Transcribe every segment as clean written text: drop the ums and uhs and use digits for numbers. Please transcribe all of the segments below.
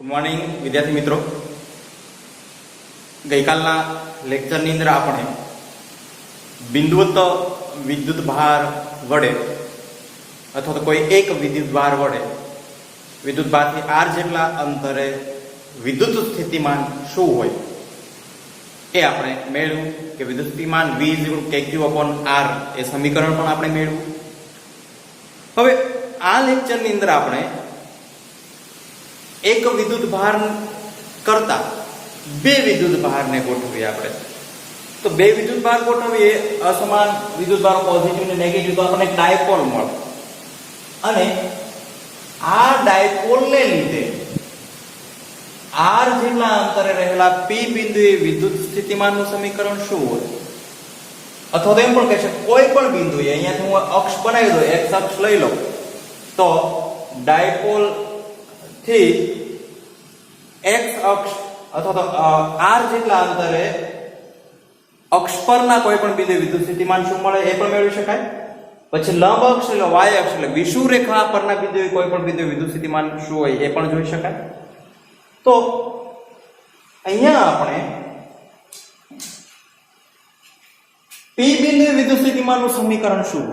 Morning વિદ્યાર્થી મિત્રો, ગઈકાલના લેક્ચરની અંદર આપણે બિંદુવત વિદ્યુત ભાર વડે અથવા તો કોઈ એક વિદ્યુત ભાર વડે વિદ્યુત ભારથી r જેટલા અંતરે વિદ્યુત સ્થિતિમાન શું હોય એ આપણે મેળવ્યું કે વિદ્યુત સ્થિતિમાન v kq/r એ સમીકરણ પણ આપણે મેળવ્યું. હવે આ લેક્ચરની અંદર આપણે એક વિદ્યુત ભાર કરતા બે વિદ્યુત ભારને ગોઠવીએ. આપણે તો બે વિદ્યુત ભાર ગોઠવીએ, અસમાન વિદ્યુત ભારો પોઝિટિવ અને નેગેટિવ, તો આપણને ડાયપોલ મળે. અને આ ડાયપોલને લીધે r જેટલા અંતરે રહેલા p બિંદુએ વિદ્યુત સ્થિતિમાનનું સમીકરણ શું હોય? અથવા તો એમ પણ કહે છે કોઈ પણ બિંદુએ, અહીંયાથી હું અક્ષ બનાવી દઉં, x અક્ષ લઈ લઉં, તો ડાયપોલ થી x અક્ષ અથવા તો r જેટલા અંતરે અક્ષ પરના કોઈ પણ બિંદુએ વિદ્યુત સ્થિતિમાન શું મળે એ પણ મેળવી શકાય. પછી લંબ અક્ષ એટલે y અક્ષ એટલે વિષુવૃત્ત રેખા પરના બિંદુએ કોઈ પણ બિંદુએ વિદ્યુત સ્થિતિમાન શું હોય એ પણ જોઈ શકાય. તો અહીંયા આપણે p બિંદુએ વિદ્યુત સ્થિતિમાનનું સમીકરણ શું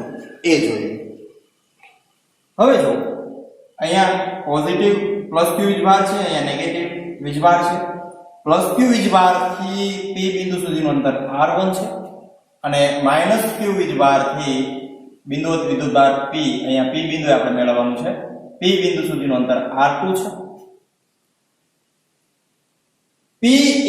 એ જોઈએ. હવે જો અહીંયા પોઝિટિવ પ્લસ q વીજભાર છે, અહીંયા નેગેટિવ વીજભાર છે. પ્લસ q વીજભાર થી p બિંદુ સુધીનું અંતર r1 છે અને માઈનસ q વીજભાર થી બિંદુવત વિદ્યુતભાર p, અહીંયા p બિંદુ આપણે મેળવવાનું છે, p બિંદુ સુધીનું અંતર r2 છે. p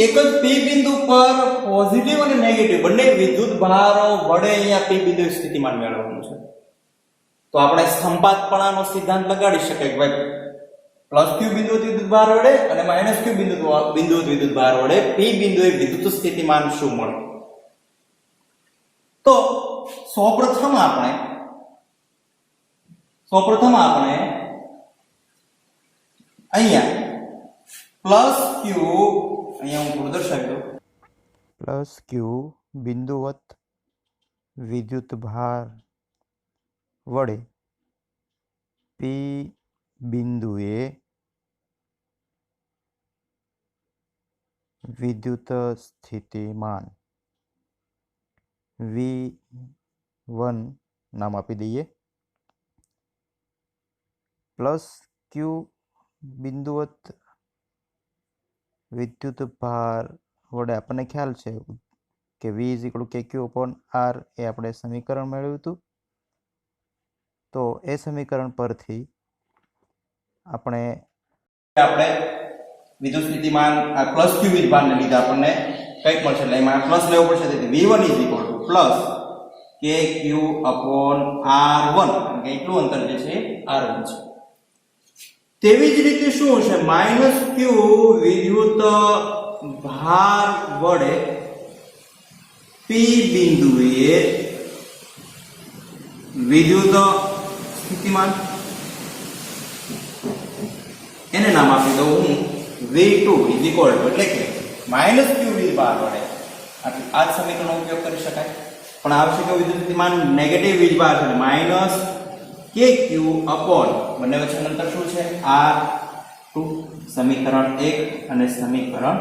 એક જ p બિંદુ પર પોઝિટિવ અને નેગેટિવ બંને વિદ્યુત ભારો વડે અહીંયા p બિંદુ સ્થિતિમાન મેળવવાનું છે. તો આપણે સંપાતપણાનો સિદ્ધાંત લગાડી શકીએ કે ભાઈ પ્લસ q બિંદુવત વિદ્યુત ભાર વડે અને માઈનસ q બિંદુવત વિદ્યુત ભાર વડે p બિંદુએ વિદ્યુત સ્થિતિમાન શું મળે. તો સૌપ્રથમ આપણે અહીંયા પ્લસ q, અહીંયા હું થોડું દર્શાવી દઉં, પ્લસ ક્યુ બિંદુવત વિદ્યુત ભાર વડે પી બિંદુએ વિદ્યુત સ્થિતિમાન V1 નામ આપી દઈએ. પ્લસ ક્યુ બિંદુવત વિદ્યુત ભાર વડે આપણને ખ્યાલ છે કે V kq/r એ આપણે સમીકરણ મેળવ્યું હતું. તો એ સમીકરણ પરથી આપણે વિદ્યુત સ્થિતિમાન આ પ્લસ q વીજભારને લીધે આપણને કંઈક મળશે, એટલે એમાં પ્લસ લેવું પડશે. તેથી v1 પ્લસ kq/r1, કે એટલું અંતર જે છે r1 છે. તેવી જ રીતે શું હશે, માઈનસ q વિદ્યુત ભાર વડે p બિંદુએ વિદ્યુત સ્થિતિમાન, એને નામ આપી દઉં હું v2 એટલે કે માઈનસ q વીજભાર વડે. આ જ સમીકરણનો ઉપયોગ કરી શકાય. પણ આવશે કે વિદ્યુત સ્થિતિમાન નેગેટિવ વીજભાર છે, માઈનસ kq અપોન બંને વચ્ચેનું અંતર શું છે r2, સમીકરણ 1 અને સમીકરણ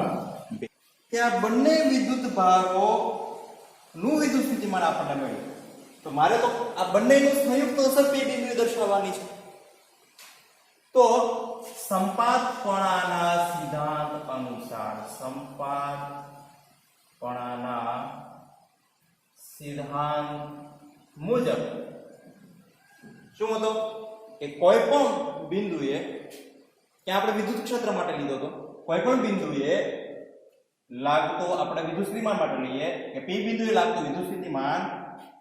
2. કે આ બંને વિદ્યુત ભારો નું વિદ્યુત સ્થિતિમાન આપણને મળ્યું. તો મારે તો આ બંનેનું સંયુક્ત અસર p બિંદુએ દર્શાવવાની છે. તો સંપાતપણાના સિદ્ધાંત અનુસાર, સંપાતપણાના સિદ્ધાંત મુજબ શું હતો કે કોઈ પણ બિંદુએ, ત્યાં આપણે વિદ્યુત ક્ષેત્ર માટે લીધો હતો, કોઈ પણ બિંદુએ લાગતો, આપણે વિદ્યુત સ્થિતિમાન માટે લઈએ કે p બિંદુએ લાગતું વિદ્યુત સ્થિતિમાન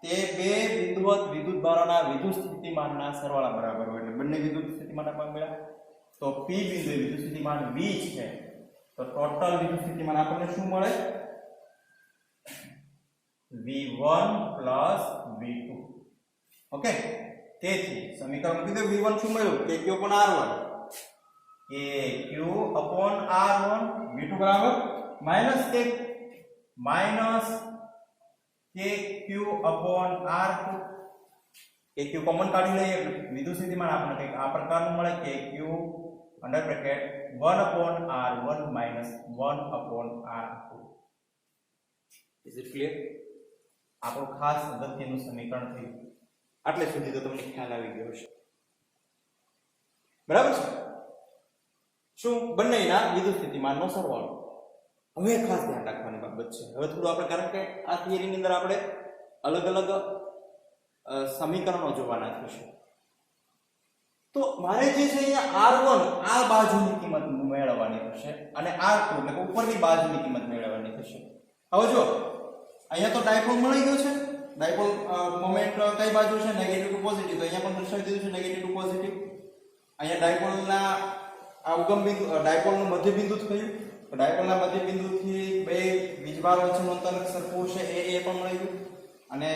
તે બે બિંદુવત વિદ્યુત ભારોના વિદ્યુત સ્થિતિમાનના સરવાળા બરાબર હોય. એટલે બંને વિદ્યુત સ્થિતિમાન આપણને મળ્યા. તો p બિંદુએ વિદ્યુત સ્થિતિમાન v છે, તો ટોટલ વિદ્યુત સ્થિતિમાન આપણને શું મળે, v1 v2. ઓકે, તેથી સમીકરણ મૂકી દો. v1 શું મળ્યું, kq/r1, kq/r1, v2 બરાબર માઈનસ kq/r2, kq કોમન કાઢી લઈએ એટલે વિદ્યુત સ્થિતિમાન આપણને કંઈક આ પ્રકારનું મળે, kq/r2 under bracket 1/r1 - 1/r2. Is it clear? આપણું ખાસ અગત્યનું સમીકરણ થયું. આટલે સુધી તો તમને ખ્યાલ આવી ગયો હશે. બરાબર છે? શું? બંનેના વિદ્યુત સ્થિતિમાનનો સરવાળો. હવે ખાસ ધ્યાન રાખવાની બાબત છે. હવે થોડું આપણે, કારણ કે આ થિયરીની અંદર આપણે અલગ અલગ સમીકરણો જોવાના થશે. તો મારે જે છે અહીંયા r1 આ બાજુની કિંમત મેળવવાની થશે અને r2 એટલે કે ઉપરની બાજુની કિંમત મેળવવાની થશે. હવે જો અહીંયા તો ડાયપોલ મળી ગયો છે. ડાયપોલ મોમેન્ટ કઈ બાજુ છે? Negative to positive. તો અહીંયા પણ દર્શાવી દીધું છે નેગેટિવ ટુ પોઝિટિવ. અહીંયા ડાયપોલના આ ઉગમ બિંદુ, ડાયપોલનું મધ્ય બિંદુ થયું. તો ડાયપોલના મધ્ય બિંદુથી બે વીજભાર વચ્ચેનું અંતર સરખું છે, એ પણ મળી ગયું. અને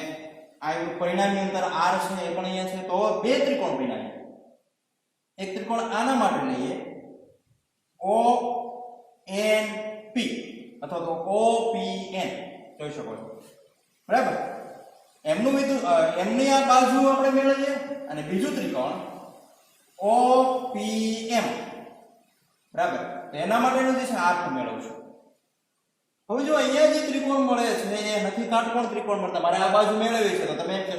આ પરિણામી અંતર r છે એ પણ અહીંયા છે. તો બે ત્રિકોણ બન્યા. એક ત્રિકોણ આના માટે લઈએ ONP અથવા તો OPN જોઈ શકો છો. બરાબર? એમની આ બાજુ આપણે મેળવીએ અને બીજું ત્રિકોણ OPM. બરાબર? તો એના માટેનું જે છે r2 મેળવશું. હવે જો અહીંયા જે ત્રિકોણ મળે છે એ નથી કાટકોણ ત્રિકોણ મળતા. મારે આ બાજુ મેળવવી છે તો તમે એમ કે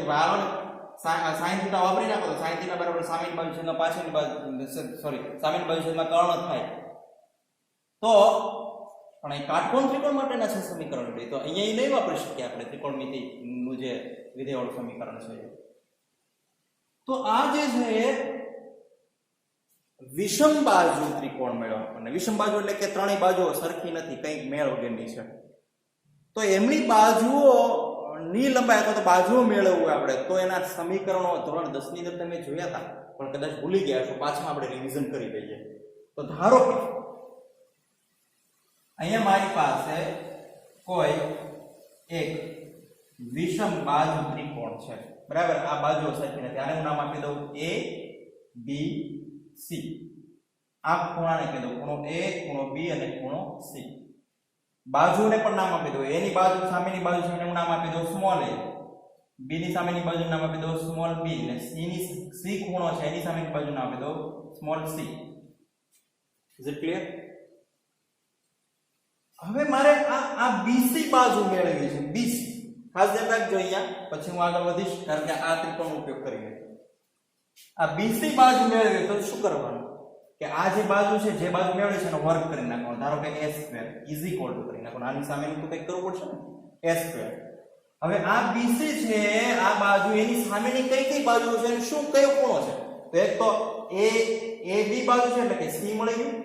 sin થીટા વાપરી નાખો. તો sin થીટા બરાબર સામેની બાજુ છેદમાં પાછળની બાજુ, સામેની બાજુ છેદમાં કર્ણ થાય. તો પણ અહીં કાટકોણ ત્રિકોણ માટેના છે સમીકરણ બે. તો અહીંયા નહીં વાપરી શકીએ આપણે ત્રિકોણમિતિનું જે વિધેયવાળું સમીકરણ છે. તો આ જે છે વિષમ બાજુ ત્રિકોણ મેળવવા. અને વિષમ બાજુ એટલે કે ત્રણેય બાજુઓ સરખી નથી, કંઈક મેળ વગરની છે. તો એમની બાજુઓ ની લંબાઈ અથવા તો બાજુઓ મેળવવું આપણે, તો એના સમીકરણો ધોરણ 10 ની અંદર તમે જોયા હતા, પણ કદાચ ભૂલી ગયા છો. પાછા આપણે રિવિઝન કરી લઈએ. તો ધારો કે અહીંયા મારી પાસે કોઈ એક વિષમ બાજુ ત્રિકોણ છે. બરાબર? આ બાજુઓ સરખી નથી. આને હું નામ આપી દઉં A B C. આ ખૂણાને કહી દઉં ખૂણો A, ખૂણો B અને ખૂણો C. બાજુને પણ નામ આપી દો. A ની બાજુ સામેની બાજુ છે એને હું નામ આપી દઉં સ્મોલ a. B ની સામેની બાજુનું નામ આપી દઉં સ્મોલ b અને C ખૂણો છે એની સામેની બાજુનું નામ આપી દઉં small c. Is it clear? હવે મારે આ BC બાજુ મેળવવી છે. BC ખાસ ધ્યાન રાખજો અહીંયા, પછી હું આગળ વધીશ કારણ કે આ ત્રિકોણનો ઉપયોગ કરીને આ BC બાજુ મેળવવી તો શું કરવાનું કે આ જે બાજુ છે, જે બાજુ મેળવી છે એનો વર્ગ કરી નાખવાનો. ધારો કે a² ઇઝ ઇક્વલ ટુ કરી નાખવાનો. આની સામેનું તો કંઈક કરવું પડશે ને, a². હવે આ BC છે, આ બાજુ એની સામેની કઈ બાજુ છે અને શું કયો ખૂણો છે? તો એક તો AB બાજુ છે એટલે કે C મળી ગયું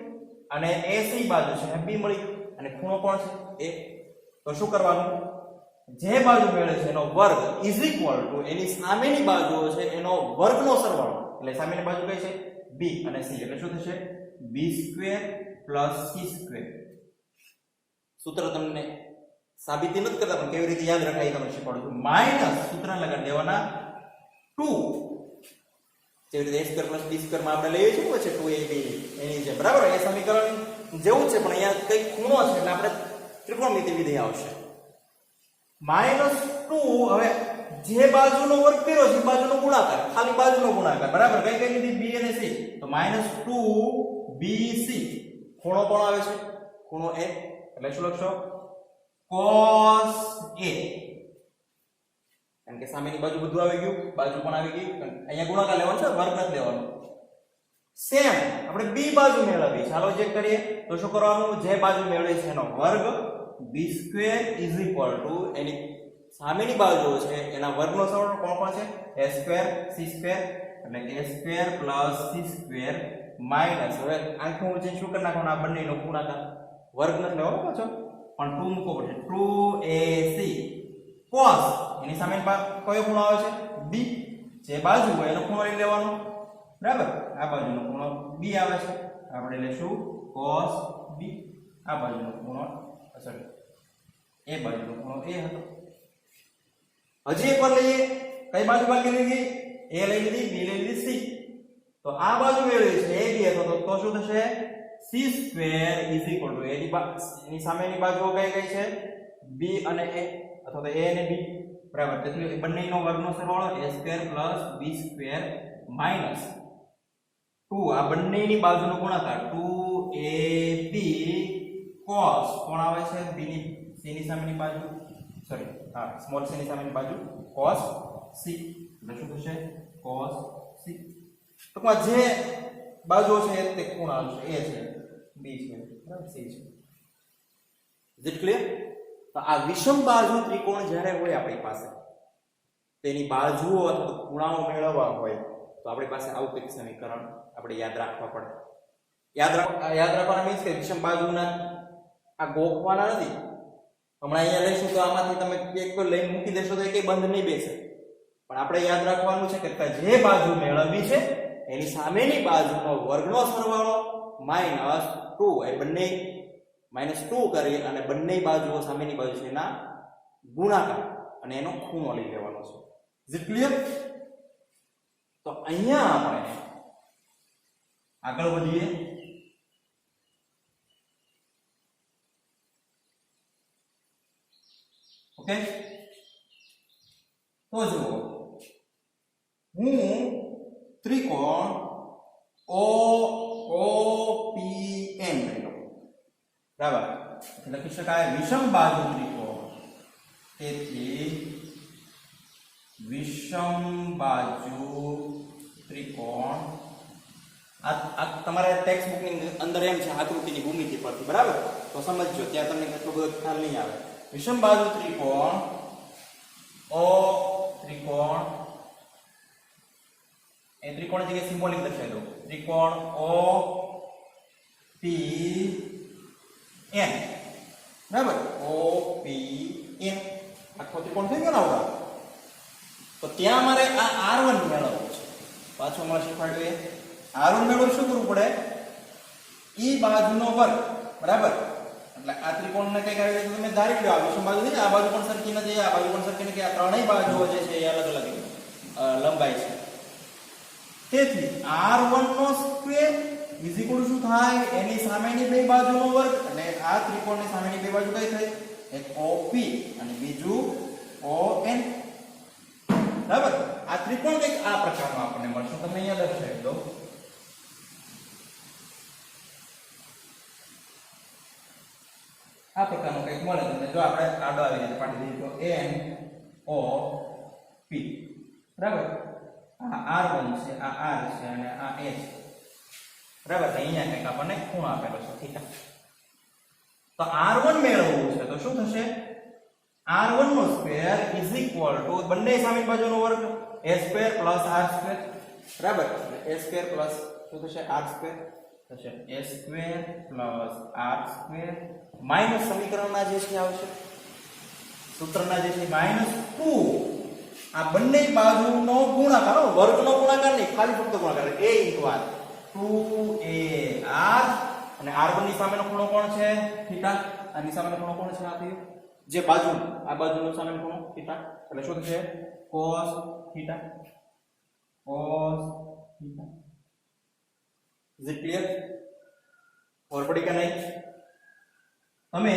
અને AC બાજુ છે B મળી ગયું અને ખૂણો કોણ છે A. તો શું કરવાનું? જે બાજુ મેળવે છે એનો વર્ગ ઇઝ ઇક્વલ ટુ એની સામેની બાજુઓ છે એનો વર્ગનો સરવાળો. એટલે સામેની બાજુ કઈ છે? B અને C. એટલે શું થશે? B² + C². સૂત્ર તમને સાબિતી નથી કરતા પણ કેવી રીતે યાદ રખાય તમને શીખવાડું છું. માઈનસ સૂત્ર લગાડી દેવાના 2. જેવી રીતે a² + b² માં આપણે લઈએ છીએ પછી 2ab એની છે. બરાબર? એ સમીકરણ જેવું છે પણ અહીંયા કઈ ખૂણો છે એટલે આપણે ત્રિકોણમિતિ વિધેય આવશે. -2. હવે જે બાજુનો વર્ગ કર્યો છે એ બાજુનો ગુણાકાર, ખાલી બાજુનો ગુણાકાર. બરાબર? કઈ કઈ લીધી? b અને c. તો -2bc. ખૂણો કોણ આવે છે? ખૂણો a. એટલે શું લખશો? cos a. કારણ કે સામેની બાજુ બધું આવી ગયું, બાજુ પણ આવી ગઈ. અહીંયા ગુણાકાર લેવાનો છે, વર્ગ નથી લેવાનો. સેમ આપણે b બાજુ મેળવી. ચાલો ચેક કરીએ. તો શું કરવાનું? જે બાજુ મેળવી છે એનો વર્ગ b² = એની સામેની બાજુ છે એના વર્ગનો સરવાળો કોણ કોણ છે? a² c² એટલે a² + c² માઈનસ. હવે આખું હું શું કરી નાખવાનું? આ બંનેનો ગુણાકાર. વર્ગ નથી લેવાનો પાછો પણ 2 મૂકવો પડશે. 2ac cos એની સામેની બાજુ કયો ખૂણો આવે છે? b. જે બાજુ હોય એનો ખૂણો લઈ લેવાનો. બરાબર? આ બાજુનો ખૂણો b આવે છે, આપણે લેશું cos b. આ બાજુનો ખૂણો સોરી એ બાજુનો ખૂણો a હતો. હજી એક વાર લઈએ. કઈ બાજુ બાકી રહી ગઈ? a લઈ લીધી, b લઈ લીધી, c. તો આ બાજુ મેળવી છે ab હતો તો શું થશે? c² = એની સામેની બાજુઓ કઈ કઈ છે? b અને a અથવા તો a અને b. બરાબર? તેથી બંનેનો વર્ગનો સરવાળો a² + b² માઈનસ 2 આ બંનેની બાજુનો ગુણાકાર 2ab cos કોણ આવે છે b ની c ની સામેની બાજુ સોરી હા સ્મોલ c ની સામેની બાજુ cos c એટલે શું થશે cos c ટૂંકમાં જે બાજુ છે તે ખૂણા છે a છે b છે બરાબર c છે ઇઝ ઇટ ક્લિયર તો આ વિષમ બાજુ ત્રિકોણ જ્યારે હોય આપણી પાસે તેની બાજુઓ અથવા ખૂણાઓ મેળવવા હોય તો આપણી પાસે આવું કંઈક સમીકરણ આપણે યાદ રાખવા પડે યાદ રાખવાના મીન્સ કે વિષમ બાજુના આ ગોખવાના નથી હમણાં અહીંયા લઈશું તો આમાંથી તમે એક લઈને મૂકી દેશો તો એ કઈ બંધ નહીં બેસે પણ આપણે યાદ રાખવાનું છે કે જે બાજુ મેળવવી છે એની સામેની બાજુનો વર્ગનો સરવાળો -2 એ બંને -2 કરી અને બંને બાજુઓ સામેની બાજુ છે એના ગુણાકાર અને એનો ખૂણો લઈ લેવાનો છે ઇઝ ઇટ ક્લિયર તો અહીંયા આપણે આગળ વધીએ ઓકે તો જુઓ હું ત્રિકોણ OPM લઈ લઉં બરાબર લખી શકાય વિષમ બાજુ ત્રિકોણ તેથી વિષમ બાજુ ત્રિકોણ આ તમારે ટેક્સ્ટ બુક ની અંદર એમ છે આકૃતિની ભૂમિતિ પરથી બરાબર તો સમજજો ત્યાં તમને કેટલો બધો ખ્યાલ નહીં આવે વિષમ બાજુ ત્રિકોણ એ ત્રિકોણ જગ્યાએ સિમ્બોલિક દર્શાવી દો ત્રિકોણ OPN બરાબર OPN આખો ત્રિકોણ થઈ ગયો ને આવડો તો ત્યાં મારે આ R1 મેળવવું છે પાછો મળે શીખવાડ્યું R1 મેળવવું શું કરવું પડે ઈ બાજુનો વર્ગ બરાબર એટલે આ ત્રિકોણને કઈક આવી રીતે તમે ધારી લો આ વિષમ બાજુ છે આ બાજુ પણ સરખી નથી આ બાજુ પણ સરખી નથી આ ત્રણેય બાજુઓ જે છે એ અલગ અલગ લંબાઈ છે તેથી R1 નો સ્ક્વેર ઇઝ ઇક્વલ ટુ શું થાય એની સામેની બે બાજુનો વર્ગ અને આ ત્રિકોણની સામેની બે બાજુ કઈ થઈ એક OP અને બીજું ON બરાબર આ ત્રિકોણ કઈક આ પ્રકારનો આપણને મળશે તમે અહીંયા દર્શાવી દો આ પ્રકારનો કંઈક મળે તમને જો આપણે આડો આવી રીતે પાડી દઈએ તો NOP બરાબર આ R1 છે આ R છે અને આ A છે બરાબર તો અહીંયા કંઈક આપણને ખૂણો આપેલો છે થીટા તો R1 મેળવવું છે તો શું થશે R1 નો સ્ક્વેર ઇઝ ઇક્વલ ટુ બંને સામેની બાજુનો વર્ગ a square plus r square બરાબર a સ્ક્વેર પ્લસ શું થશે r સ્ક્વેર થશે a square plus r square minus સમીકરણના જે છે આવશે સૂત્રના જે છે -2 આ બંને બાજુનો ગુણાકાર વર્ગનો ગુણાકાર નહીં ખાલી ફક્ત ગુણાકાર a * r 2ar અને r1 ની સામેનો ખૂણો કોણ છે થીટા આની સામેનો ખૂણો કોણ છે આ થયું જે બાજુ આ બાજુનો સામેનો ખૂણો થીટા એટલે શું થશે cos theta is it clear or પડી કે નહીં તમે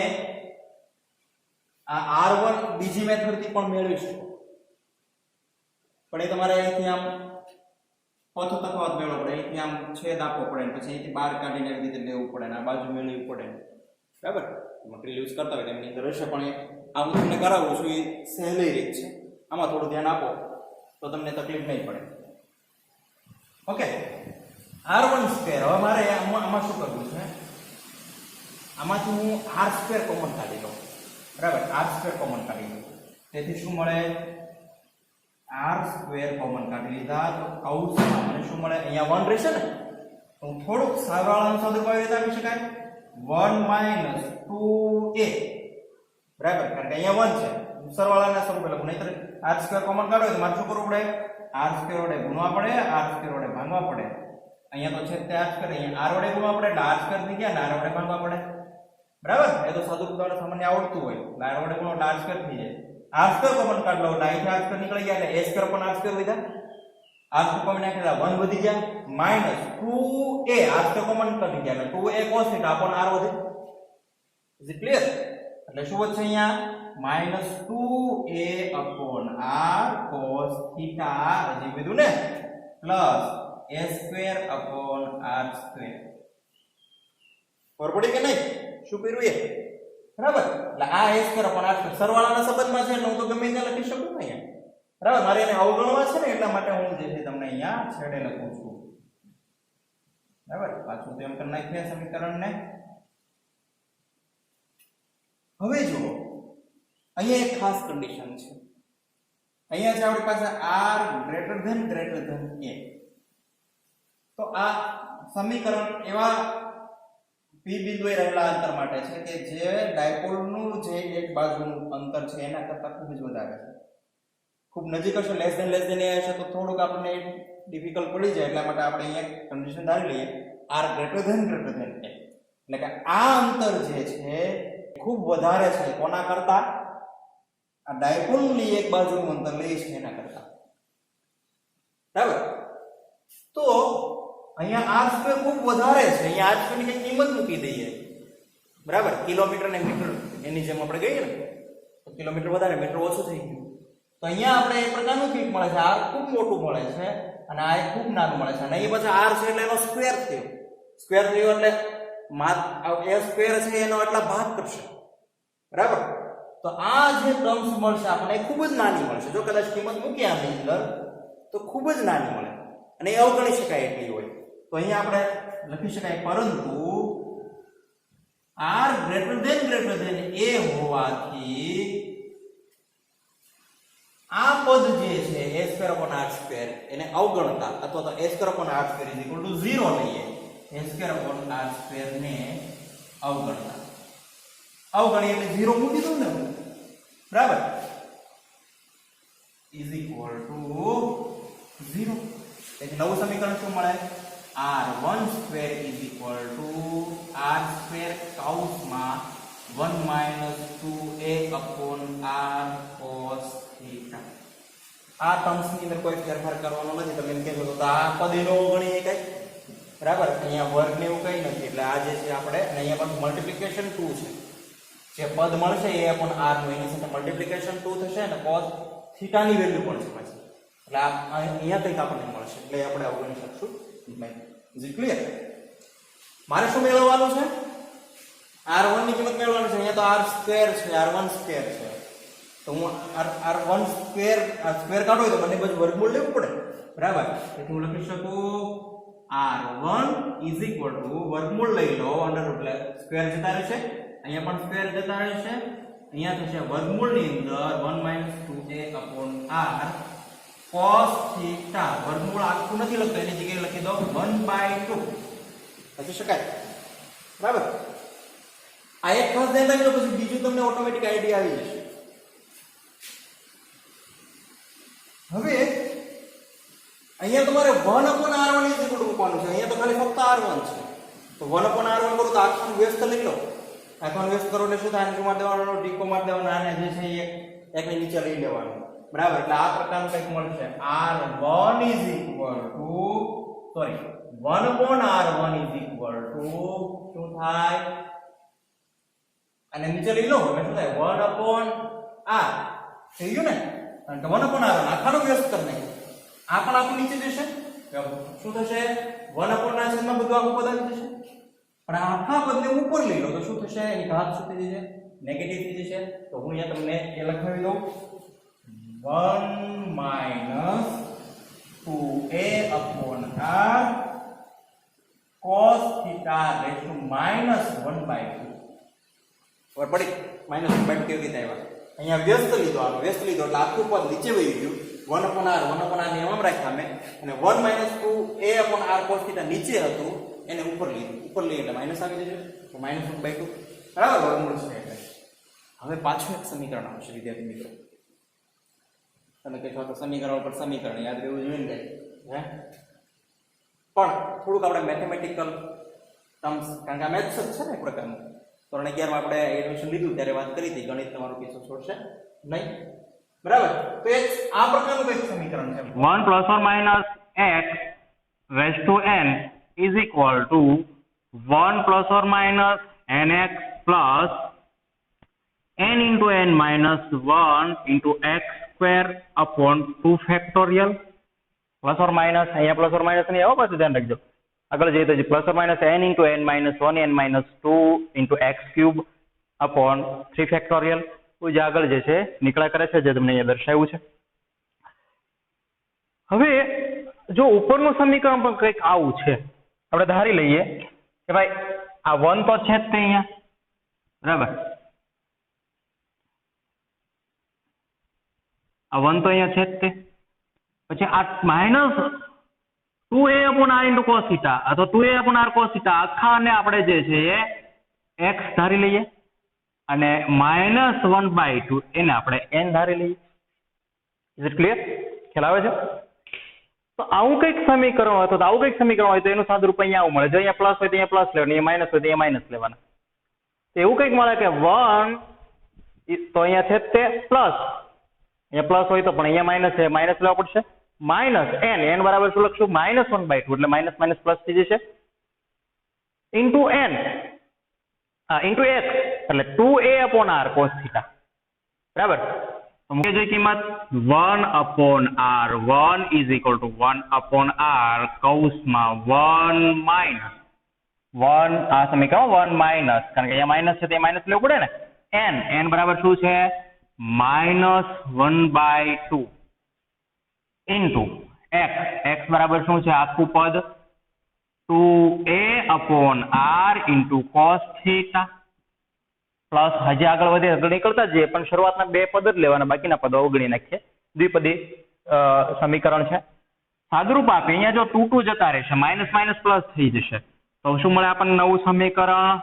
આ r1 બીજી મેથડથી પણ મેળવી શકો પણ એ તમારે અહીંથી આમ પથ તફાવત મેળવવો પડે અહીંથી આમ છેદ આપવો પડે પછી અહીંથી બહાર કાઢીને એવી રીતે લેવું પડે આ બાજુ મેળવવી પડે બરાબર મટીરીયલ યુઝ કરતા હોય એમની અંદર હશે પણ આ હું તમને કરાવું છું એ સહેલી રીત છે આમાં થોડું ધ્યાન આપો તો તમને તકલીફ નહીં પડે ઓકે r1 સ્ક્વેર હવે મારે આમાં શું કરવું છે આમાંથી હું r સ્ક્વેર કોમન કાઢી લઉં બરાબર r સ્ક્વેર કોમન કાઢી લઉં તેથી શું મળે r સ્ક્વેર કોમન કાઢી લીધા તો કૌંસમાં મને શું મળે અહીંયા 1 રહેશે ને તો થોડુંક સરવાળાનું સ્વરૂપ આવી રીતે આપી શકાય 1 - 2a બરાબર કારણ કે અહીંયા 1 છે સરવાળાના સ્વરૂપે લખું નહીતર r સ્ક્વેર કોમન કાઢો તો મારે શું કરવું પડે r સ્ક્વેર વડે ગુણવા પડે r સ્ક્વેર વડે ભાંગવા પડે અહીંયા તો છે તે r સ્ક્વેર અહીંયા r વડે ગુણવા પડે એટલે r સ્ક્વેર થઈ ગયા અને r વડે ભાંગવા પડે બરાબર એ તો સાદું ઉદાહરણ સામાન્ય આવડતું હોય એટલે r વડે ગુણો એટલે r સ્ક્વેર થઈ જાય r સ્ક્વેર કોમન કાઢ લો એટલે અહીંથી r સ્ક્વેર નીકળી ગયા એટલે a સ્ક્વેર પણ r સ્ક્વેર વધ્યા r સ્ક્વેર કોમન નાખેલા 1 વધી ગયા -2a r સ્ક્વેર કોમન કાઢી ગયા એટલે 2a cos θ upon r વધે ઇઝ ઇટ ક્લિયર એટલે શું વધશે અહીંયા -2a upon r cos θ હજી બધું ને plus a square upon r square. ખબર પડી કે નહીં શું કર્યું એ? બરાબર. એટલે આ a square upon r square સરવાળાના સંબંધમાં છે એટલે હું તો ગમે ત્યાં લખી શકું ને અહીંયા. બરાબર. મારે એને અવગણવા છે ને એટલા માટે હું જે છે તમને અહીંયા છેડે લખું છું. બરાબર. પાછું તેમ કરી નાખીએ સમીકરણને. હવે જુઓ અહીંયા એક ખાસ કન્ડિશન છે. અહીંયા છે આપણી પાસે r ગ્રેટર ધેન a. તો આ સમીકરણ એવા p બિંદુએ રહેલા અંતર માટે છે કે જે ડાયપોલનું જે એક બાજુનું અંતર છે એના કરતાં ખૂબ જ વધારે છે. ખૂબ નજીક હશે લેસ ધેન એ હશે તો થોડુંક આપણને ડિફિકલ્ટ પડી જાય એટલા માટે આપણે અહીંયા કન્ડિશન ધારી લઈએ r ગ્રેટર ધેન a. એટલે કે આ અંતર જે છે ખૂબ વધારે છે કોના કરતા? આ ડાયપોલની એક બાજુનું અંતર લઈએ છે એના કરતા. બરાબર. તો અહીંયા r સ્ક્વેર ખૂબ વધારે છે. અહીંયા r સ્ક્વેર ની કિંમત મૂકી દઈએ. બરાબર. કિલોમીટર ને મીટર એની જેમ આપણે ગઈએ ને તો કિલોમીટર વધારે મીટર ઓછું થઈ ગયું. તો અહીંયા આપણે એક પ્રકારનું ફીટ મળે છે. r ખૂબ મોટું મળે છે અને આ ખૂબ નાનું મળે છે. અને એ પછી r છે એટલે એનો સ્ક્વેર થયો. સ્ક્વેર થયો એટલે a સ્ક્વેર છે એનો એટલા ભાગ કરશે. બરાબર. તો આ જે ટર્મ્સ મળશે આપણને ખૂબ જ નાની મળશે. જો કદાચ કિંમત મૂકીએ આની અંદર તો ખૂબ જ નાની મળે અને એ અવગણી શકાય એટલી હોય. તો અહીંયા આપણે લખી શકાય પરંતુ r ગ્રેટર ધેન a હોવાથી આ પદ જે છે a square upon r square એને અવગણતા અથવા તો a square upon r square 0 લઈએ. a square upon r square ને અવગણતા અવગણી એટલે 0 મૂકી દઉં ને. બરાબર. Is equal two 0. એક નવું સમીકરણ શું મળે? r1 square is equal two r square કૌંસમાં 1 2a upon r cos theta. આ ટર્મ્સ ની અંદર કોઈ ફેરફાર કરવાનો નથી. તમે એમ કહેશો તો આ પદ એનો ગણીએ કઈ. બરાબર. અહીંયા વર્ગ ને એવું કઈ નથી એટલે આ જે છે આપણે અહીંયા પણ મલ્ટીપ્લિકેશન 2 છે. જે પદ મળશે એ અપોન r નું એની સાથે મલ્ટીપ્લિકેશન 2 થશે અને cos થીટા ની વેલ્યુ પણ છે પાછી. એટલે આ અહીંયા કંઈક આપણને મળશે એટલે આપણે અવગણી શકશું નહીં. Is it clear? મારે શું મેળવવાનું છે? r1 ની કિંમત મેળવવાની છે. અહીંયા તો r સ્ક્વેર છે, r1 સ્ક્વેર છે. તો હું r1 સ્ક્વેર આ સ્ક્વેર કાઢો તો બંને બાજુ વર્ગમૂળ લેવું પડે. બરાબર. એટલે હું લખી શકું r1 ઇઝ ઇક્વલ ટુ વર્ગમૂળ લઈ લો અંડરરૂટ એટલે સ્ક્વેર જતા રહેશે. અહીંયા પણ સ્ક્વેર જતા રહેશે. અહીંયા થશે વર્ગમૂળની અંદર 1 2a upon r cos theta. વર્ગમૂળ આખું નથી લખતો એની જગ્યાએ લખી દો 1/2. લખી શકાય. બરાબર. આ એક ખાસ ધ્યાન રાખજો પછી બીજું તમને ઓટોમેટિક આઈડિયા આવી જશે. હવે અહીંયા તમારે 1 upon r1 is equal two મૂકવાનું છે. અહીંયા તો ખાલી ફક્ત r1 છે. તો 1 અપોન r1 કરો તો આખું વ્યસ્ત લઈ લો. આખું વ્યસ્ત કરો એટલે શું થાય? આને માર દેવાનો, ટીકો માર દેવાનો, આને જે છે એ એકની નીચે લઈ લેવાનું. બરાબર. એટલે આ પ્રકારનું કંઈક મળશે. r1 is equal two 1 upon r1 is equal to શું થાય? અને નીચે લઈ લો એટલે શું થાય? 1 અપોન r થઈ ગયું ને? કારણ કે 1 અપોન r આખાનો વ્યસ્ત કરી નાખ્યો. આ પણ આખું નીચે જશે. શું થશે? 1 અપોન ના છેદમાં બધું આખું પદ આવી જશે. પણ આખા પદને ઉપર લઈ લો તો શું થશે? એની ઘાત શું થઈ જશે? નેગેટિવ થઈ જશે. તો હું અહીંયા તમને એ લખાવી દઉં 1 2a upon r cos theta raise to -1/2. ખબર પડી? -1/2 કેવી રીતે આવ્યા? અહીંયા વ્યસ્ત લીધો, આનો વ્યસ્ત લીધો એટલે આખું પદ નીચે વહી ગયું. 1 અપોન r ને એમ રાખ્યા મેં અને 1 2a upon r cos theta નીચે હતું એને ઉપર લીધું. ઉપર લઈ એટલે માઈનસ આવી જશે. તો -1/2. બરાબર. વર્ગમૂળ છે એટલે. હવે પાછું એક સમીકરણ આવશે વિદ્યાર્થી મિત્રો. તમે કહેશો તો સમીકરણ પર સમીકરણ યાદ રહેવું જોઈએ ને. હે પણ થોડુંક આપણે મેથેમેટિકલ ટર્મ્સ, કારણ કે આ મેથ્સ જ છે ને એક પ્રકારનું. ધોરણ 11 માં આપણે એડમિશન લીધું ત્યારે વાત કરી હતી ગણિત તમારો પીછો છોડશે નહીં. બરાબર. તો એક આ પ્રકારનું કંઈક સમીકરણ છે 1 ± x raised to n is equal to 1 ± nx plus n into n minus 1 into x square upon 2 factorial. Plus or minus, અહીંયા પ્લસ ઓર માઇનસ નહીં આવો, પાછું ધ્યાન રાખજો. આગળ જઈએ તો plus or minus n into n minus 1 n minus 2 into x cube upon 3 factorial. જે આગળ જે છે નીકળ્યા કરે છે, જે તમને અહીંયા દર્શાવ્યું છે. હવે જો ઉપરનું સમીકરણ પણ કંઈક આવું છે, આપણે ધારી લઈએ કે ભાઈ આ 1 તો છે જ તે અહીંયા, બરાબર. આ 1 તો અહીંયા છે જ તે. પછી આ minus 2a upon r into cos theta અથવા 2a upon r cos theta આખાને આપણે જે છે એ x ધારી લઈએ અને -1/2 એને આપણે n ધારી લઈએ. Is it clear? ખ્યાલ આવે છે? તો આવું કંઈક સમીકરણ હોય તો આવું કંઈક સમીકરણ હોય તો એનું સાદુરૂપ અહીંયા આવું મળે. જો અહીંયા પ્લસ હોય તો અહીંયા પ્લસ લેવાનું, અહીંયા માઇનસ હોય તો અહીંયા માઇનસ લેવાના. તો એવું કંઈક મળે કે 1 તો અહીંયા છે તે પ્લસ, અહીંયા પ્લસ હોય તો પણ અહીંયા માઇનસ છે, માઇનસ લેવા પડશે. માઇનસ n બરાબર શું લખશું? -1/2 એટલે માઇનસ માઇનસ પ્લસ થઈ જશે ઇન્ટુ n ઇન્ટુ x એટલે 2a upon r cos theta, બરાબર. તો મૂકે જે કિંમત 1 upon r 1 is equal to 1 upon r કૌંસમાં 1 માઇનસ 1 આ સમીકરણ 1 માઇનસ, કારણ કે અહીંયા માઇનસ છે તો માઇનસ લેવું પડે ને. n બરાબર શું છે? -1/2 ઇન્ટુ x બરાબર શું છે? આખું પદ 2a upon r into cos theta plus હજી આગળ વધે આગળ નીકળતા જઈએ પણ શરૂઆતના બે પદ જ લેવાના, બાકીના પદો અવગણી નાખીએ. દ્વિપદી સમીકરણ છે. સાદુરૂપ આપે અહીંયા જો 2 2 જતા રહેશે, માઇનસ માઇનસ પ્લસ થઈ જશે, તો શું મળે આપણને? નવું સમીકરણ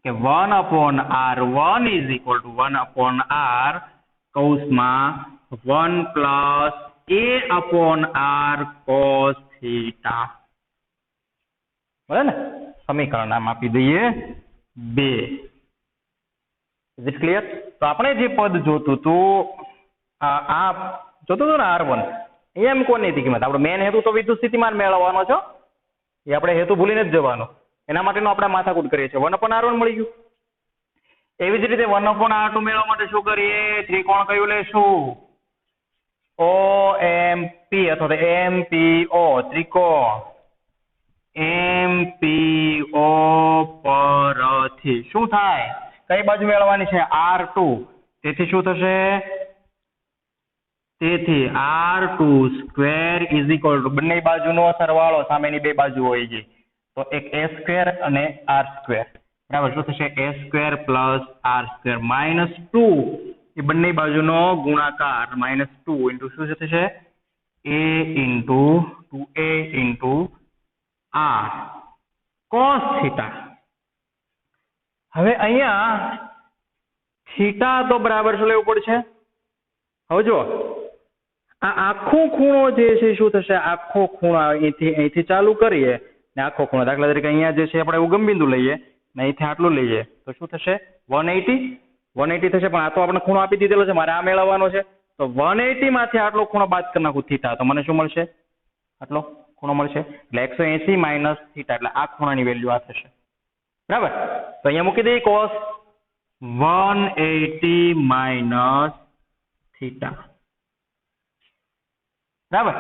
કે 1 upon r1 is equal to 1 upon r કૌંસમાં 1 plus a upon r cos theta. બરાબર ને? સમીકરણ નામ આપી દઈએ 2. Is it clear? તો આપણે જે પદ જોતું હતું આ જોતું હતું ને r1, એમ કોની હતી કિંમત? આપણો મેન હેતુ તો વિદ્યુત સ્થિતિમાન મેળવવાનો છે, એ આપણે હેતુ ભૂલીને જ જવાનો. એના માટેનો આપણે માથાકૂટ કરીએ છીએ. 1 upon r1 મળી ગયું. એવી જ રીતે 1 upon r2 મેળવવા માટે શું કરીએ? ત્રિકોણ કયું લેશું? OMP અથવા તો MPO ત્રિકોણ MPO પરથી શું થાય? કઈ બાજુ મેળવવાની છે? R2. તેથી શું થશે? તેથી R2 square is equal to બંને બાજુનો સરવાળો, સામેની બે બાજુ હોય છે તો એક a સ્ક્વેર અને r સ્ક્વેર, બરાબર. શું થશે? a square plus r square minus 2 એ બંને બાજુનો ગુણાકાર -2 ઇન્ટુ શું થશે? a into 2a into r cos theta. હવે અહીંયા થીટા તો બરાબર શું લેવું પડશે? હવે જો આ આખો ખૂણો જે છે શું થશે? આખો ખૂણો અહીંથી ચાલુ કરીએ ને આખો ખૂણો, દાખલા તરીકે અહીંયા જે છે આપણે ઉગમ બિંદુ લઈએ ને અહીંથી આટલું લઈએ તો શું થશે? 180 થશે. પણ આ તો આપણે ખૂણો આપી દીધેલો છે, મારે આ મેળવવાનો છે, તો 180 માંથી આટલો ખૂણો બાદ કરી નાખું થીટા, તો મને શું મળશે? આટલો ખૂણો મળશે. એટલે 180 માઇનસ થીટા, એટલે આ ખૂણાની વેલ્યુ આ થશે, બરાબર. તો અહીંયા મૂકી દઈએ cos 180 માઇનસ થીટા, બરાબર.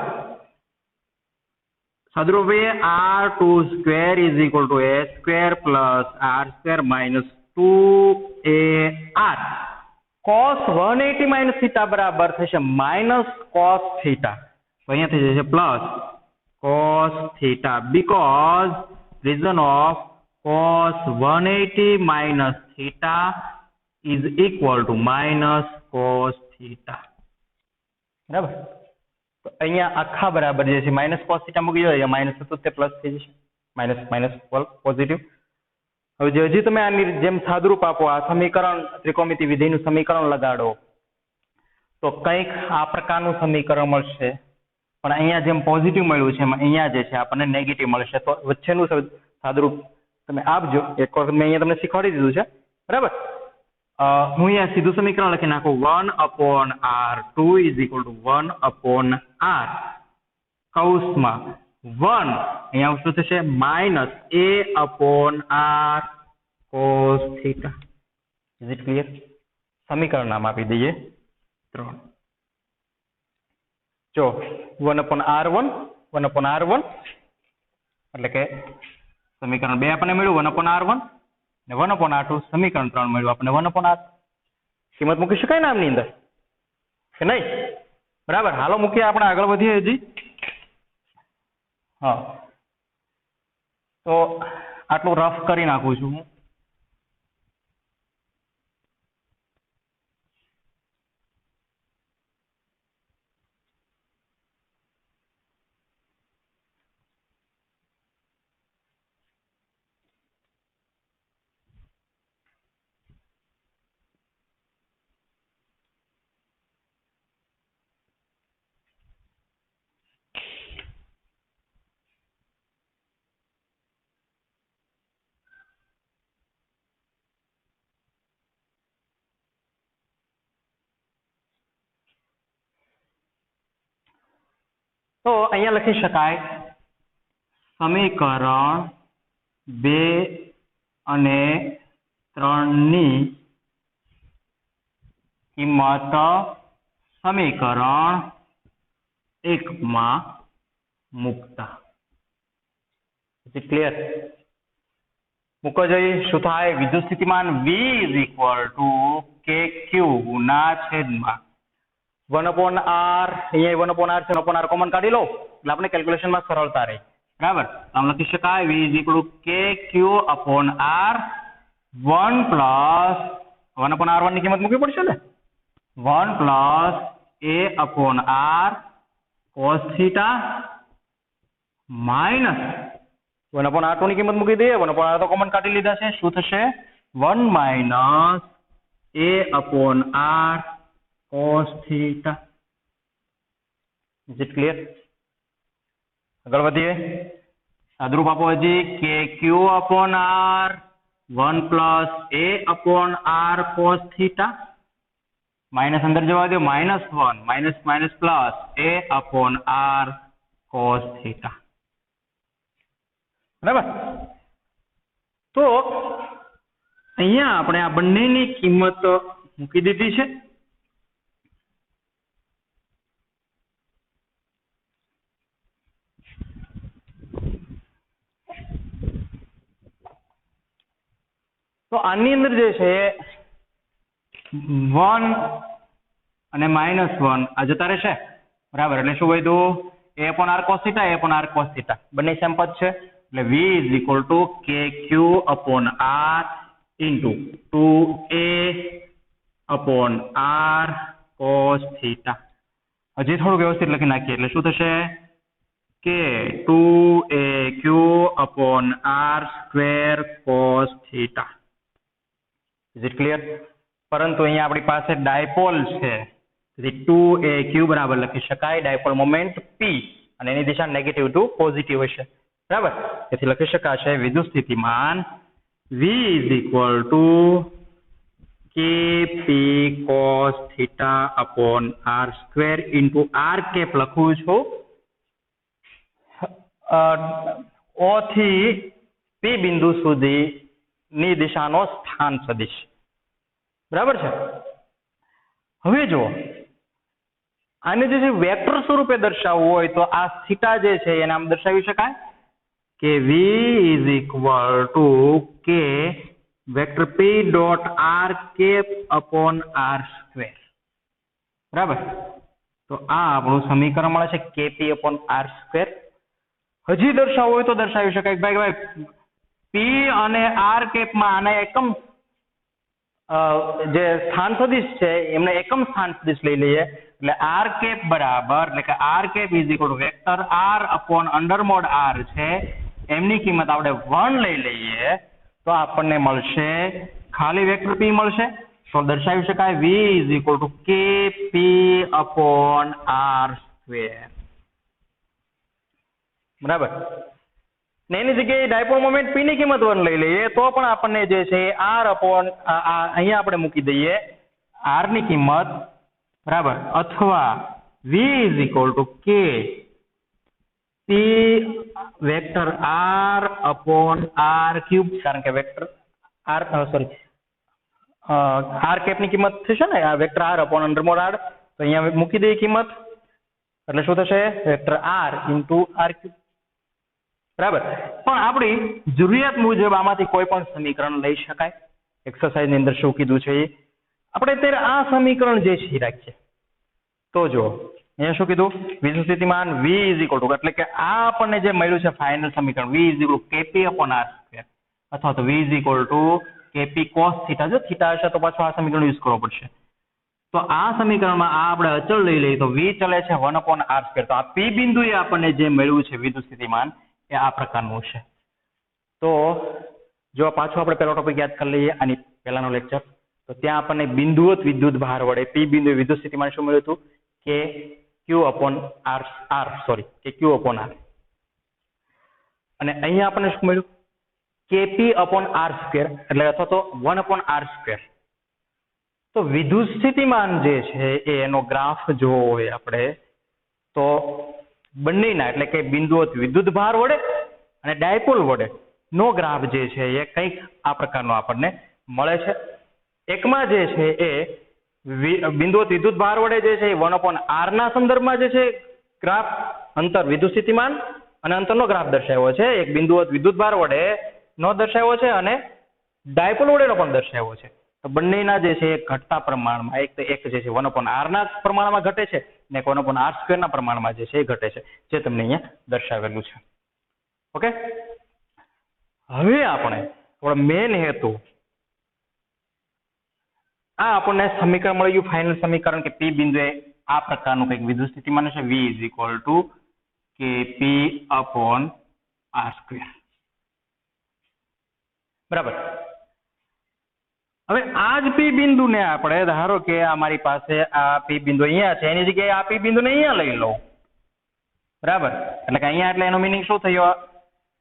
સાદુરૂપ r2 square is equal two a square plus r square minus 2ar cos 180 minus theta બરાબર થશે માઇનસ cos થીટા. તો અહીંયા થઈ જશે plus cos theta, because reason of cos 180 minus theta is equal two minus cos theta, બરાબર. તો અહીંયા આખા બરાબર જે છે માઇનસ cos થીટા મૂકી દો, અહીંયા માઇનસ હતું તે પ્લસ થઈ જશે, માઇનસ માઇનસ પોઝિટિવ. હવે હજી તમે આની જેમ સાદુરૂપ આપો, આ સમીકરણ ત્રિકોણમિતિ વિધેયનું સમીકરણ લગાડો તો કંઈક આ પ્રકારનું સમીકરણ મળશે. પણ અહીંયા જેમ પોઝિટિવ મળ્યું છે અહીંયા જે છે આપણને નેગેટિવ મળશે. તો વચ્ચેનું સાદુરૂપ તમે આપજો. એક વખત મેં અહીંયા તમને શીખવાડી દીધું છે, બરાબર. હું અહીંયા સીધું સમીકરણ લખી નાખું 1 upon r2 is equal to 1 upon r કૌંસમાં 1 અહીંયા શું થશે? Minus a upon r cos theta. Is it clear? સમીકરણ નામ આપી દઈએ 3. જો 1/r1 1/r1 એટલે કે સમીકરણ 2 આપણને મળ્યું 1/r1 ને 1/r2 સમીકરણ 3 મળ્યું આપણને 1/r. કિંમત મૂકી શકાય ને આમની અંદર કે નહીં? બરાબર. હાલો મૂકીએ, આપણે આગળ વધીએ હજી. હા, તો આટલું રફ કરી નાખું છું હું. તો અહીંયા લખી શકાય સમીકરણ 2 અને 3 ની કિંમત સમીકરણ 1 માં મૂકતા. ક્લિયર? મૂકો જોઈએ શું થાય. વિદ્યુત સ્થિતિમાન V KQ ના છેદમાં 1/r, અહીંયા 1/r છે, 1/r કોમન કાઢી લો એટલે આપણે કેલ્ક્યુલેશનમાં સરળતા રહે. બરાબર. આમ લખી શકાય V KQ/r 1 પ્લસ 1/r1 ની કિંમત મૂકવી પડશે ને 1 plus a/r cos θ minus 1/r2 ની કિંમત મૂકી દઈએ. 1/r તો કોમન કાઢી લીધા છે. શું થશે? 1 minus a/r cos θ. Is it clear? આગળ વધીએ. સાદુરૂપ આપો હજી KQ/r 1 plus a/r cos θ minus અંદર જવા દો -1 minus minus plus a/r cos θ. બરાબર. તો અહીંયા આપણે આ બંનેની કિંમત મૂકી દીધી છે. તો આની અંદર જે છે 1 અને -1 આ જતા રહેશે. બરાબર. એટલે શું વધ્યું? a/r cos θ a/r cos θ બંને સેમ પદ છે. એટલે V KQ/r into 2a/r cos θ. હજી થોડું વ્યવસ્થિત લખી નાખીએ એટલે શું થશે કે 2aq/r square cos θ. Is it clear? પરંતુ અહીંયા આપણી પાસે ડાયપોલ છે તેથી 2aq બરાબર લખી શકાય ડાયપોલ મોમેન્ટ p અને એની દિશા નેગેટિવ ટુ પોઝિટિવ હશે. બરાબર. તેથી લખી શકાશે વિદ્યુત સ્થિતિમાન V KP cos θ/r square into r cap લખું છું O થી P બિંદુ સુધી ની દિશાનો સ્થાન સદિશ. બરાબર છે. હવે જો આને જે વેક્ટર સ્વરૂપે દર્શાવવું હોય તો આ થીટા જે છે એને આમ દર્શાવી શકાય કે V K vector P dot r cap/r square. બરાબર. તો આ આપણું સમીકરણ મળે છે KP/r square. હજી દર્શાવવું હોય તો દર્શાવી શકાય ભાઈ P અને r cap માં આને એકમ જે સ્થાન સદિશ છે એમને એકમ સ્થાન સદિશ લઈ લઈએ એટલે r cap બરાબર એટલે કે r cap is equal two vector r upon under mode r છે એમની કિંમત આપણે 1 લઈ લઈએ તો આપણને મળશે ખાલી વેક્ટર p મળશે. તો દર્શાવી શકાય V is equal two KP/r square. બરાબર. ને એની જગ્યાએ ડાયપોલ મોમેન્ટ p ની કિંમત 1 લઈ લઈએ તો પણ આપણને જે છે r અપોન અહીંયા આપણે મૂકી દઈએ r ની કિંમત. બરાબર. અથવા V is equal two K P vector r upon r cube કારણ કે વેક્ટર r r કેપ ની કિંમત થશે ને આ વેક્ટર r અપોન અંડરમોડ r તો અહીંયા મૂકી દઈએ કિંમત. એટલે શું થશે vector r into r cube બરાબર. પણ આપણી જરૂરિયાત મુજબ આમાંથી કોઈ પણ સમીકરણ લઈ શકાય. એક્સરસાઇઝ ની અંદર શું કીધું છે એ આપણે અત્યારે આ સમીકરણ જે છે એ રાખીએ તો જો અહીંયા શું કીધું વિદ્યુત સ્થિતિમાન v ઇઝ ઇક્વલ ટુ એટલે કે આ આપણને જે મળ્યું છે ફાઇનલ સમીકરણ v is equal kp upon r square અથવા તો v is equal two kp cos theta. જો થીટા હશે તો પાછું આ સમીકરણ યુઝ કરવો પડશે. તો આ સમીકરણમાં આ આપણે અચળ લઈ લઈએ તો v ચલે છે 1 અપોન r સ્ક્વેર. તો આ p બિંદુએ આપણને જે મળ્યું છે વિદ્યુત સ્થિતિમાન એ આ પ્રકારનું છે. તો જો પાછું આપણે પહેલો ટોપિક યાદ કરી લઈએ આની પહેલાનો લેક્ચર તો ત્યાં આપણને બિંદુવત વિદ્યુત ભાર વડે p બિંદુએ વિદ્યુત સ્થિતિમાન શું મળ્યું હતું કે q upon k q upon r અને અહીંયા આપણને શું મળ્યું kp અપોન r સ્ક્વેર એટલે અથવા તો 1 અપોન r સ્ક્વેર. તો વિદ્યુત સ્થિતિમાન જે છે એનો ગ્રાફ જોવો હોય આપણે તો બંનેના એટલે કે બિંદુવત વિદ્યુત ભાર વડે અને ડાયપોલ વડે નો ગ્રાફ જે છે એ કંઈક આ પ્રકારનો આપણને મળે છે. એકમાં જે છે એ બિંદુવત વિદ્યુત ભાર વડે જે છે એ 1 અપોન r ના સંદર્ભમાં જે છે ગ્રાફ અંતર વિદ્યુત સ્થિતિમાન અને અંતરનો ગ્રાફ દર્શાવ્યો છે. એક બિંદુવત વિદ્યુત ભાર વડે નો દર્શાવ્યો છે અને ડાયપોલ વડેનો પણ દર્શાવ્યો છે. તો બંનેના જે છે એ ઘટતા પ્રમાણમાં એક જે છે 1 અપોન r ના પ્રમાણમાં ઘટે છે ને 1 અપોન r સ્ક્વેર ના પ્રમાણમાં જે છે એ ઘટે છે જે તમને અહીંયા દર્શાવેલું છે. ઓકે, હવે આપણે મેઇન હેતુ આ આપણને સમીકરણ મળી ગયું ફાઇનલ સમીકરણ કે p બિંદુએ આ પ્રકારનું કંઈક વિદ્યુત સ્થિતિમાન છે v is equal two kp upon r square બરાબર. હવે આ જ p બિંદુને આપણે ધારો કે અમારી પાસે આ p બિંદુ અહીંયા છે એની જગ્યાએ આ p બિંદુને અહીંયા લઈ લો બરાબર. એટલે કે અહીંયા એટલે એનો મિનિંગ શું થયો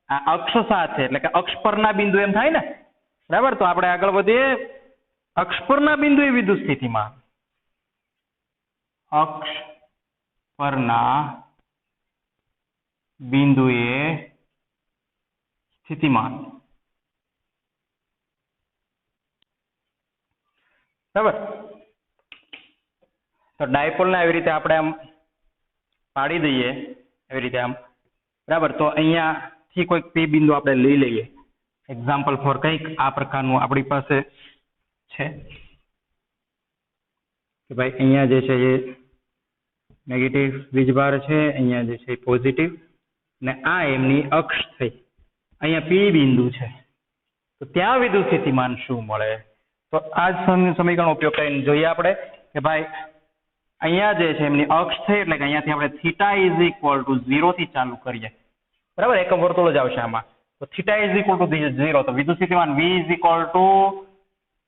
આ અક્ષ સાથે એટલે કે અક્ષ પરના બિંદુ એમ થાય ને બરાબર. તો આપણે આગળ વધીએ અક્ષ પરના બિંદુએ વિદ્યુત સ્થિતિમાન અક્ષ પરના બિંદુએ સ્થિતિમાન બરાબર. તો ડાયપોલ ને આવી રીતે આપણે આમ પાડી દઈએ એવી રીતે આમ બરાબર. તો અહીંયા થી કોઈક p બિંદુ આપણે લઈ લઈએ એક્ઝામ્પલ ફોર કંઈક આ પ્રકારનું આપણી પાસે છે કે ભાઈ અહીંયા જે છે એ નેગેટિવ વીજભાર છે અહીંયા જે છે પોઝિટિવ ને આ એમની અક્ષ થઈ અહીંયા p બિંદુ છે. તો ત્યાં વિદ્યુત સ્થિતિમાન શું મળે તો આ જ સમીકરણ ઉપયોગ કરીને જોઈએ આપણે કે ભાઈ અહીંયા જે છે એમની અક્ષ થઈ એટલે કે અહીંયાથી આપણે થીટા ઇઝ ઇક્વલ ટુ 0 થી ચાલુ કરીએ બરાબર. એકમ વર્તુળ જ આવશે આમાં. તો થીટા ઇઝ ઇક્વલ ટુ 0 તો વિદ્યુત સ્થિતિમાન v is equal two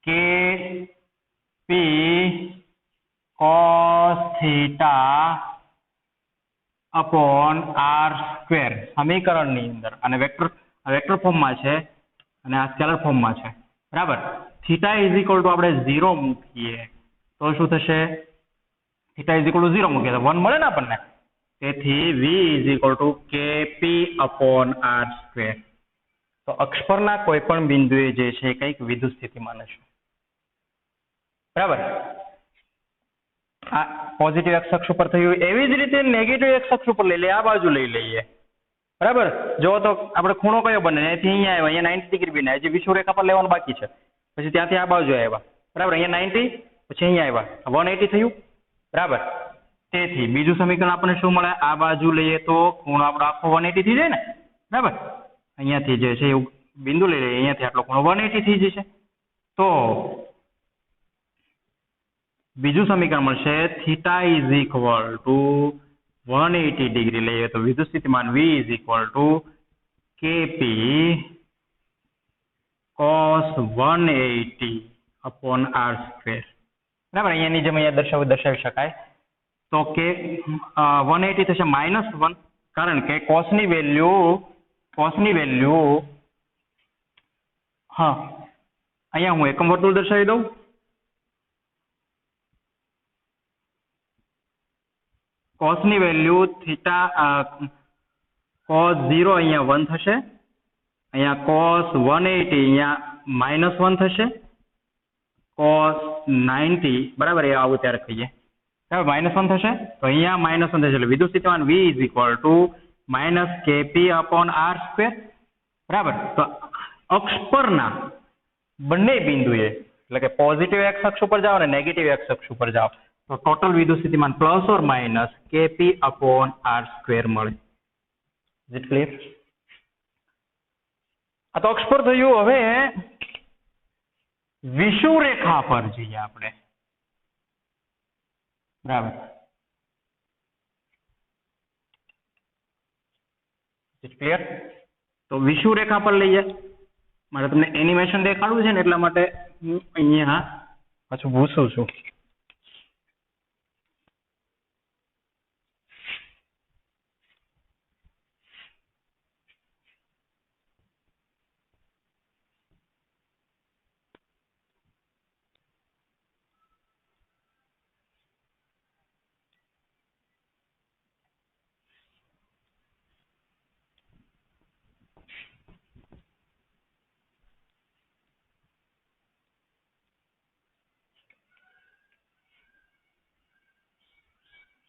kp cos theta upon r square સમીકરણની અંદર અને વેક્ટર ફોર્મમાં છે અને આ સ્કેલર ફોર્મમાં છે બરાબર. થીટા ઇઝ ઇક્વલ ટુ આપણે 0 મૂકીએ તો શું થશે થીટા ઇઝ ઇક્વલ ટુ 0 મૂકીએ તો 1 મળે ને આપણને. તેથી v is equal two kp upon r square. તો અક્ષ પરના કોઈ પણ બિંદુએ જે છે કંઈક વિદ્યુત સ્થિતિમાન છે બરાબર. આ પોઝિટિવ એક્સ અક્ષ ઉપર થયું એવી જ રીતે નેગેટિવ એક્સ અક્ષ ઉપર લઈ લઈએ આ બાજુ લઈ લઈએ બરાબર. જો તો આપણે ખૂણો કયો બને અહીંથી અહીંયા આવ્યા અહીંયા 90 ડિગ્રી બને હજી વિષુવરેખા પર લેવાનું બાકી છે પછી ત્યાંથી આ બાજુ આવ્યા બરાબર. અહીંયા 90 પછી અહીંયા આવ્યા 180 થયું બરાબર. તેથી બીજું સમીકરણ આપણને શું મળે આ બાજુ લઈએ તો ખૂણો આપણો આખો 180 થઈ જાય ને બરાબર. અહીંયાથી જે છે એવું બિંદુ લઈ લઈએ અહીંયાથી આટલો ખૂણો 180 થઈ જશે. તો બીજું સમીકરણ મળશે theta is equal two 180 degree લઈએ તો વિદ્યુત સ્થિતિમાન v is equal two kp cos 180 upon r square બરાબર. અહીંયાની જેમ અહીંયા દર્શાવી શકાય તો કે 180 થશે -1 કારણ કે cosની વેલ્યુ હા અહીંયા હું એકમ વર્તુળ દર્શાવી દઉં cosની વેલ્યુ થીટા cos 0 અહીંયા 1 થશે અહીંયા cos 180 અહીંયા -1 થશે cos 90 બરાબર એ આવું ત્યારે કહીએ બરાબર -1 થશે તો અહીંયા -1 થશે એટલે વિદ્યુત સ્થિતિમાન V is equal two -Kp/r². બરાબર, તો અક્ષ પરના બંને બિંદુએ એટલે કે પોઝિટિવ એક્સ અક્ષ ઉપર જાઓ અને નેગેટિવ એક્સ અક્ષ ઉપર જાઓ તો ટોટલ વિદ્યુત સ્થિતિમાન +or- Kp/r² મળે. Is it clear? આ તો અક્ષ પર થયું. હવે વિષુવરેખા પર જઈએ આપણે. બરાબર, ઇઝ ક્લિયર? તો વિષુવરેખા પર લઈએ. મારે તમને એનિમેશન દેખાડવું છે ને એટલા માટે હું અહીંયા પાછું ભૂસું છું.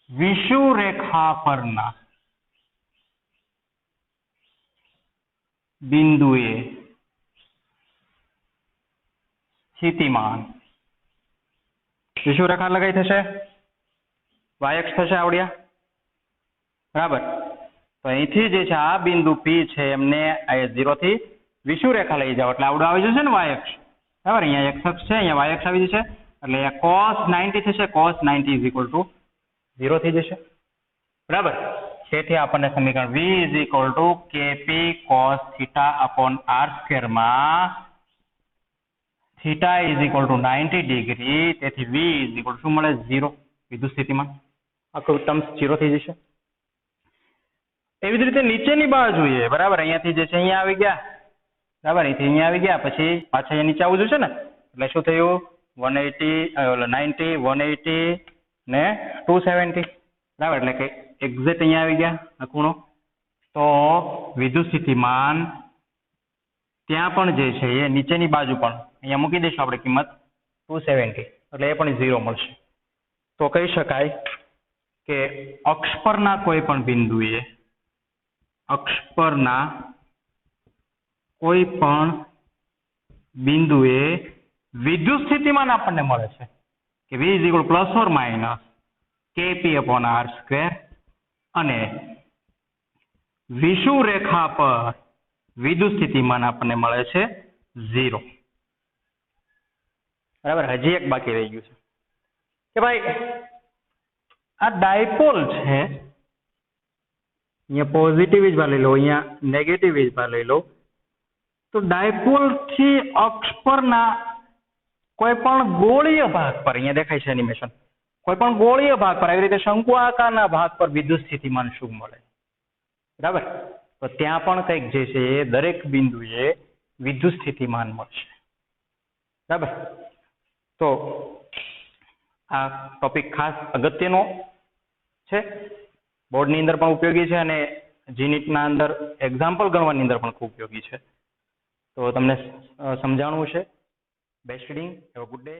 વિષુવરેખા પરના બિંદુએ સ્થિતિમાન વિષુવરેખા લગાઈ થશે, વાયક્ષ થશે આવડ્યા. બરાબર, તો અહીંથી જે છે આ બિંદુ P છે એમને 0 થી વિષુવરેખા લઈ જાઓ એટલે આવડું આવી જશે ને વાયક્ષ. બરાબર, અહીંયા એક્સ અક્ષ છે, અહીંયા વાયક્ષ આવી જશે એટલે cos 90 થશે. cos 90 ઇઝ ઇક્વલ ટુ 0 થઈ જશે. બરાબર, તેથી આપણને સમીકરણ V is equal two Kp cos θ/r² માં theta is equal two 90 degree. તેથી V ઇઝ ઇક્વલ શું મળે? 0. વિદ્યુત સ્થિતિમાન આખું ટર્મ્સ 0 થઈ જશે. એવી જ રીતે નીચેની બાજુએ બરાબર અહીંયાથી જે છે અહીંયા આવી ગયા. બરાબર, અહીંથી અહીંયા આવી ગયા પછી પાછા અહીંયા નીચે આવવું જોઈશે ને એટલે શું થયું? 180 90 180 ને 270. બરાબર, એટલે કે એક્ઝેક્ટ અહીંયા આવી ગયા આ ખૂણો. તો વિદ્યુત સ્થિતિમાન ત્યાં પણ જે છે એ નીચેની બાજુ પણ અહીંયા મૂકી દઈશું આપણે કિંમત 270 એટલે એ પણ 0 મળશે. તો કહી શકાય કે અક્ષ પરના કોઈ પણ બિંદુએ વિદ્યુત સ્થિતિમાન આપણને મળે છે કે V is equal +or- Kp/r². અને વિષુવરેખા પર વિદ્યુત સ્થિતિમાન આપણને મળે છે 0. બરાબર, હજી એક બાકી રહી ગયું છે કે ભાઈ આ ડાયપોલ છે, અહીંયા પોઝિટિવ વીજભાર લઈ લો, અહીંયા નેગેટિવ વીજભાર લઈ લો. તો ડાયપોલ થી અક્ષ પરના કોઈ પણ ગોળીય ભાગ પર અહીંયા દેખાય છે એનિમેશન, કોઈ પણ ગોળીય ભાગ પર આવી રીતે શંકુ આકારના ભાગ પર વિદ્યુત સ્થિતિમાન શું મળે? બરાબર, તો ત્યાં પણ કંઈક જે છે એ દરેક બિંદુએ વિદ્યુત સ્થિતિમાન મળશે. બરાબર, તો આ ટોપિક ખાસ અગત્યનો છે, બોર્ડની અંદર પણ ઉપયોગી છે અને જીનીટના અંદર એક્ઝામ્પલ ગણવાની અંદર પણ ખૂબ ઉપયોગી છે. તો તમને સમજાણું છે. Best reading. Have a good day.